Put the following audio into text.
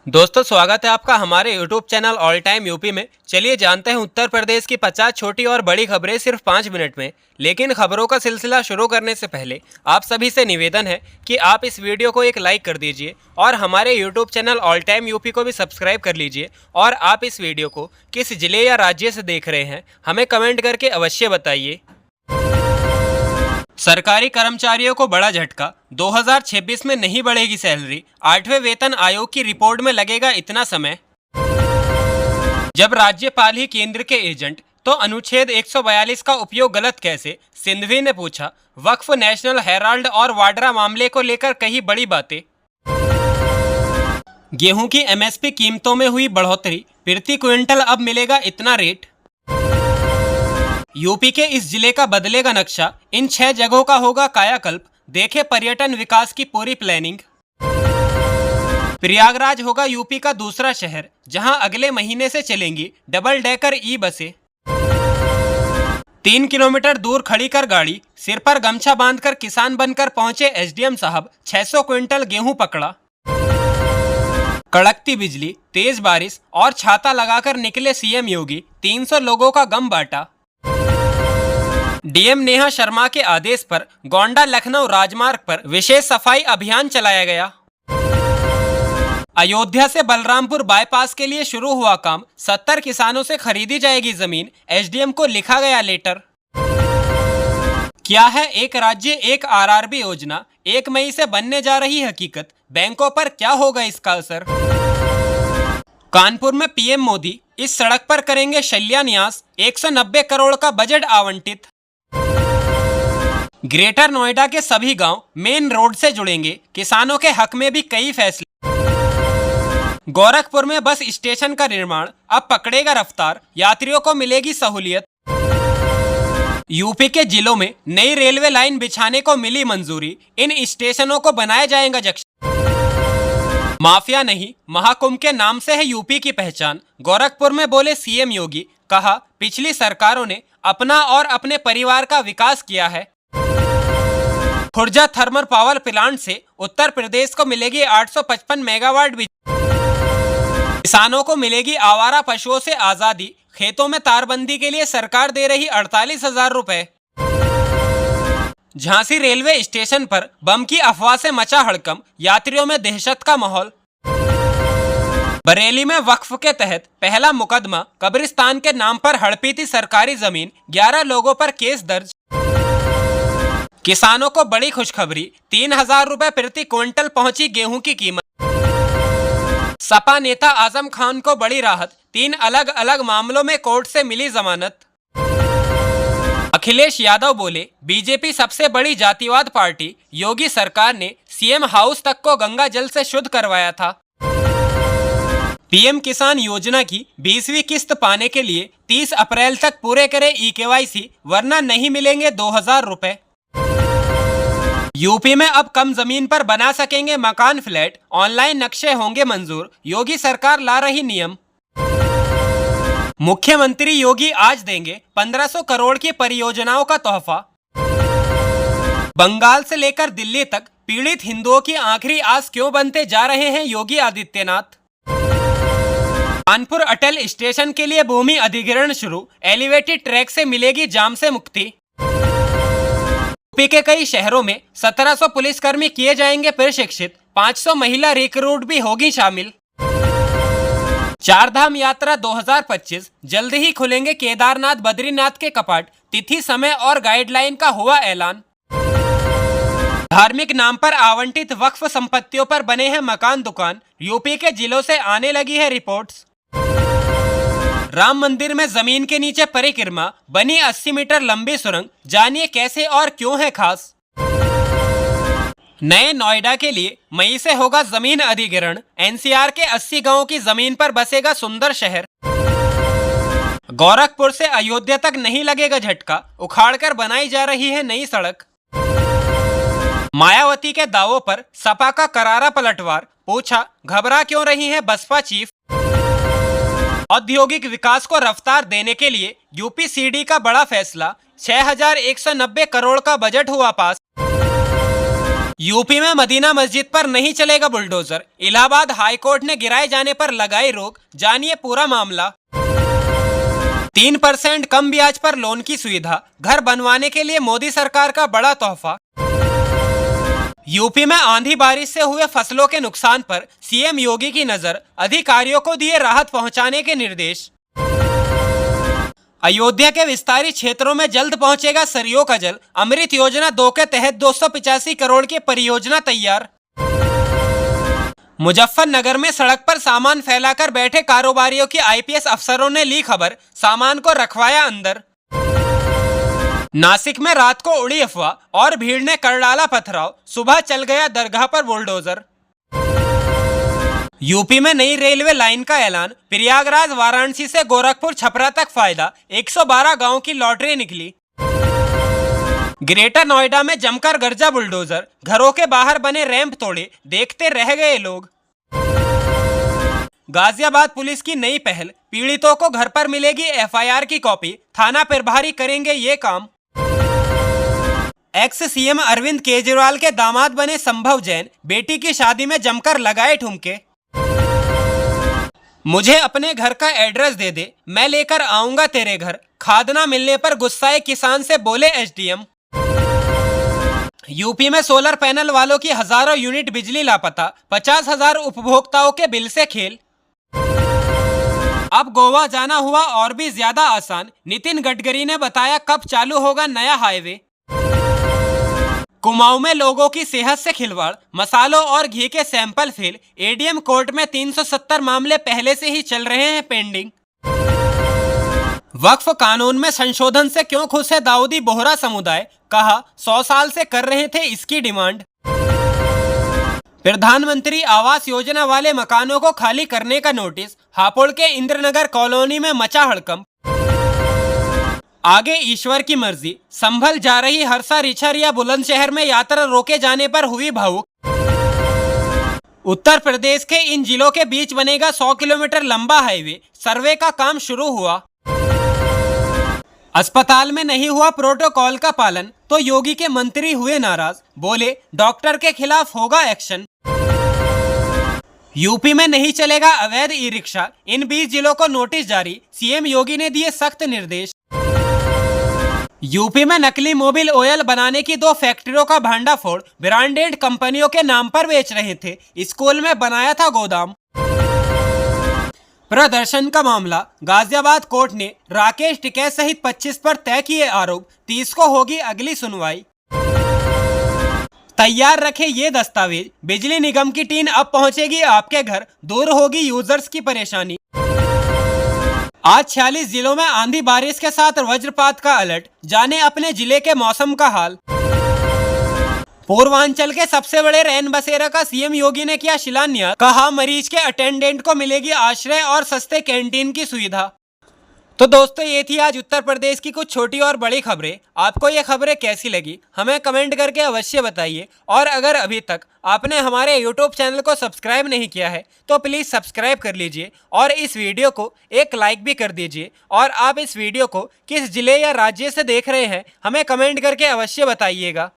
दोस्तों, स्वागत है आपका हमारे YouTube channel all time UP में। चलिए जानते हैं उत्तर प्रदेश की 50 छोटी और बड़ी खबरें सिर्फ 5 मिनट में। लेकिन खबरों का सिलसिला शुरू करने से पहले आप सभी से निवेदन है कि आप इस वीडियो को एक लाइक कर दीजिए और हमारे YouTube channel all time UP को भी सब्सक्राइब कर लीजिए। और आप इस वीडियो को किस जिले या राज्य से देख रहे हैं हमें कमेंट करके अवश्य बताइए। सरकारी कर्मचारियों को बड़ा झटका, 2026 में नहीं बढ़ेगी सैलरी। 8वें वेतन आयोग की रिपोर्ट में लगेगा इतना समय। जब राज्यपाल ही केंद्र के एजेंट तो अनुच्छेद 142 का उपयोग गलत कैसे, सिंघवी ने पूछा। वक्फ, नेशनल हेराल्ड और वाड्रा मामले को लेकर कही बड़ी बातें। गेहूं की एमएसपी कीमतों में हुई बढ़ोतरी, प्रति क्विंटल अब मिलेगा इतना रेट। यूपी के इस जिले का बदलेगा नक्शा, इन 6 जगहों का होगा कायाकल्प। देखे पर्यटन विकास की पूरी प्लानिंग। प्रयागराज होगा यूपी का दूसरा शहर जहां अगले महीने से चलेंगी डबल डेकर ई बसें। 3 किलोमीटर दूर खड़ी कर गाड़ी, सिर पर गमछा बांधकर किसान बनकर पहुंचे एसडीएम साहब। 600 क्विंटल गेहूं पकड़ा। कड़कती बिजली, तेज बारिश और छाता लगाकर निकले सीएम योगी। 300 लोगों का गम बांटा। डीएम नेहा शर्मा के आदेश पर गोंडा लखनऊ राजमार्ग पर विशेष सफाई अभियान चलाया गया। अयोध्या से बलरामपुर बाईपास के लिए शुरू हुआ काम, 70 किसानों से खरीदी जाएगी जमीन। एसडीएम को लिखा गया लेटर। क्या है एक राज्य एक आरआरबी योजना, 1 मई से बनने जा रही हकीकत। बैंकों पर क्या होगा इसका असर। कानपुर में पीएम मोदी इस सड़क पर करेंगे शिलान्यास, 190 करोड़ का बजट आवंटित। ग्रेटर नोएडा के सभी गांव मेन रोड से जुड़ेंगे, किसानों के हक में भी कई फैसले। गोरखपुर में बस स्टेशन का निर्माण अब पकड़ेगा रफ्तार, यात्रियों को मिलेगी सहूलियत। यूपी के जिलों में नई रेलवे लाइन बिछाने को मिली मंजूरी, इन स्टेशनों को बनाया जाएगा जंक्शन। माफिया नहीं, महाकुंभ के नाम से है यूपी की पहचान। गोरखपुर में बोले सीएम योगी, कहा पिछली सरकारों ने अपना और अपने परिवार का विकास किया है। खुर्जा थर्मल पावर प्लांट से उत्तर प्रदेश को मिलेगी 855 मेगावाट बिजली। किसानों को मिलेगी आवारा पशुओं से आजादी, खेतों में तारबंदी के लिए सरकार दे रही 48,000 रुपए। झांसी रेलवे स्टेशन पर बम की अफवाह से मचा हड़कंप, यात्रियों में दहशत का माहौल। बरेली में वक्फ के तहत पहला मुकदमा, कब्रिस्तान के नाम पर हड़पी थी सरकारी जमीन, 11 लोगों पर केस दर्ज। किसानों को बड़ी खुशखबरी, 3,000 रुपए प्रति क्विंटल पहुंची गेहूं की कीमत। सपा नेता आजम खान को बड़ी राहत, 3 अलग अलग मामलों में कोर्ट से मिली जमानत। अखिलेश यादव बोले बीजेपी सबसे बड़ी जातिवाद पार्टी, योगी सरकार ने सीएम हाउस तक को गंगा जल से शुद्ध करवाया था। पीएम किसान योजना की 20वीं किस्त पाने के लिए 30 अप्रैल तक पूरे करें ईकेवाईसी, वरना नहीं मिलेंगे 2,000 रुपए। यूपी में अब कम जमीन पर बना सकेंगे मकान फ्लैट, ऑनलाइन नक्शे होंगे मंजूर, योगी सरकार ला रही नियम। मुख्यमंत्री योगी आज देंगे 1500 करोड़ की परियोजनाओं का तोहफा। बंगाल से लेकर दिल्ली तक पीड़ित हिंदुओं की आखिरी आस क्यों बनते जा रहे हैं योगी आदित्यनाथ। कानपुर अटल स्टेशन के लिए भूमि अधिग्रहण शुरू, एलिवेटेड ट्रैक से मिलेगी जाम से मुक्ति। यूपी के कई शहरों में 1700 पुलिसकर्मी किए जाएंगे प्रशिक्षित, 500 महिला रिक्रूट भी होगी शामिल। चारधाम यात्रा 2025, जल्द ही खुलेंगे केदारनाथ बद्रीनाथ के कपाट, तिथि समय और गाइडलाइन का हुआ ऐलान। धार्मिक नाम पर आवंटित वक्फ संपत्तियों पर बने हैं मकान दुकान, यूपी के जिलों से आने लगी है रिपोर्ट्स। राम मंदिर में जमीन के नीचे परिक्रमा, बनी 80 मीटर लंबी सुरंग, जानिए कैसे और क्यों है खास। नए नोएडा के लिए मई से होगा जमीन अधिग्रहण, एनसीआर के 80 गांवों की जमीन पर बसेगा सुंदर शहर। गोरखपुर से अयोध्या तक नहीं लगेगा झटका, उखाड़कर बनाई जा रही है नई सड़क। मायावती के दावों पर सपा का करारा पलटवार, पूछा घबरा क्यों रही है बसपा चीफ। औद्योगिक विकास को रफ्तार देने के लिए यूपी सीडी का बड़ा फैसला, 6,190 करोड़ का बजट हुआ पास। यूपी में मदीना मस्जिद पर नहीं चलेगा बुलडोजर, इलाहाबाद हाईकोर्ट ने गिराए जाने पर लगाई रोक, जानिए पूरा मामला। 3% कम ब्याज पर लोन की सुविधा, घर बनवाने के लिए मोदी सरकार का बड़ा तोहफा। यूपी में आंधी बारिश से हुए फसलों के नुकसान पर सीएम योगी की नजर, अधिकारियों को दिए राहत पहुंचाने के निर्देश। अयोध्या के विस्तारित क्षेत्रों में जल्द पहुंचेगा सरयू का जल, अमृत योजना 2 के तहत 285 करोड़ की परियोजना तैयार। मुजफ्फरनगर में सड़क पर सामान फैलाकर बैठे कारोबारियों की आईपीएस अफसरों ने ली खबर, सामान को रखवाया अंदर। नासिक में रात को उड़ी अफवाह और भीड़ ने कर डाला पथराव, सुबह चल गया दरगाह पर बुलडोजर। यूपी में नई रेलवे लाइन का ऐलान, प्रयागराज वाराणसी से गोरखपुर छपरा तक फायदा, 112 गांव की लॉटरी निकली। ग्रेटर नोएडा में जमकर गरजा बुलडोजर, घरों के बाहर बने रैंप तोड़े, देखते रह गए लोग। गाजियाबाद पुलिस की नई पहल, पीड़ितों को घर पर मिलेगी एफआईआर की कॉपी, थाना प्रभारी करेंगे ये काम। एक्स सीएम अरविंद केजरीवाल के दामाद बने संभव जैन, बेटी की शादी में जमकर लगाए ठुमके। मुझे अपने घर का एड्रेस दे दे, मैं लेकर आऊंगा तेरे घर, खाद ना मिलने पर गुस्साए किसान से बोले एसडीएम। यूपी में सोलर पैनल वालों की हजारों यूनिट बिजली लापता, 50,000 उपभोक्ताओं के बिल से खेल। अब गोवा जाना हुआ और भी ज्यादा आसान, नितिन गडकरी ने बताया कब चालू होगा नया हाईवे। कुमाऊं में लोगों की सेहत से खिलवाड़, मसालों और घी के सैंपल फेल, एडीएम कोर्ट में 370 मामले पहले से ही चल रहे हैं पेंडिंग। वक्फ कानून में संशोधन से क्यों खुश है दाऊदी बोहरा समुदाय, कहा 100 साल से कर रहे थे इसकी डिमांड। प्रधानमंत्री आवास योजना वाले मकानों को खाली करने का नोटिस, हापुड़ के इंद्रनगर कॉलोनी में मचा हड़कंप। आगे ईश्वर की मर्जी, संभल जा रही हरसा रिछर या बुलंदशहर में यात्रा रोके जाने पर हुई भावुक। उत्तर प्रदेश के इन जिलों के बीच बनेगा 100 किलोमीटर लंबा हाईवे, सर्वे का काम शुरू हुआ। अस्पताल में नहीं हुआ प्रोटोकॉल का पालन तो योगी के मंत्री हुए नाराज, बोले डॉक्टर के खिलाफ होगा एक्शन। यूपी में नहीं चलेगा अवैध ई रिक्शा, इन 20 जिलों को नोटिस जारी, सीएम योगी ने दिए सख्त निर्देश। यूपी में नकली मोबिल ऑयल बनाने की 2 फैक्ट्रियों का भांडाफोड़, ब्रांडेड कंपनियों के नाम पर बेच रहे थे, स्कूल में बनाया था गोदाम। प्रदर्शन का मामला, गाजियाबाद कोर्ट ने राकेश टिकैत सहित 25 पर तय किए आरोप, 30 को होगी अगली सुनवाई। तैयार रखे ये दस्तावेज, बिजली निगम की टीम अब पहुंचेगी आपके घर, दूर होगी यूजर्स की परेशानी। आज 46 जिलों में आंधी बारिश के साथ वज्रपात का अलर्ट, जाने अपने जिले के मौसम का हाल। पूर्वांचल के सबसे बड़े रैन बसेरा का सीएम योगी ने किया शिलान्यास, कहा मरीज के अटेंडेंट को मिलेगी आश्रय और सस्ते कैंटीन की सुविधा। तो दोस्तों ये थी आज उत्तर प्रदेश की कुछ छोटी और बड़ी खबरें। आपको ये खबरें कैसी लगी हमें कमेंट करके अवश्य बताइए, और अगर अभी तक आपने हमारे YouTube चैनल को सब्सक्राइब नहीं किया है तो प्लीज़ सब्सक्राइब कर लीजिए और इस वीडियो को एक लाइक भी कर दीजिए। और आप इस वीडियो को किस जिले या राज्य से देख रहे हैं हमें कमेंट करके अवश्य बताइएगा।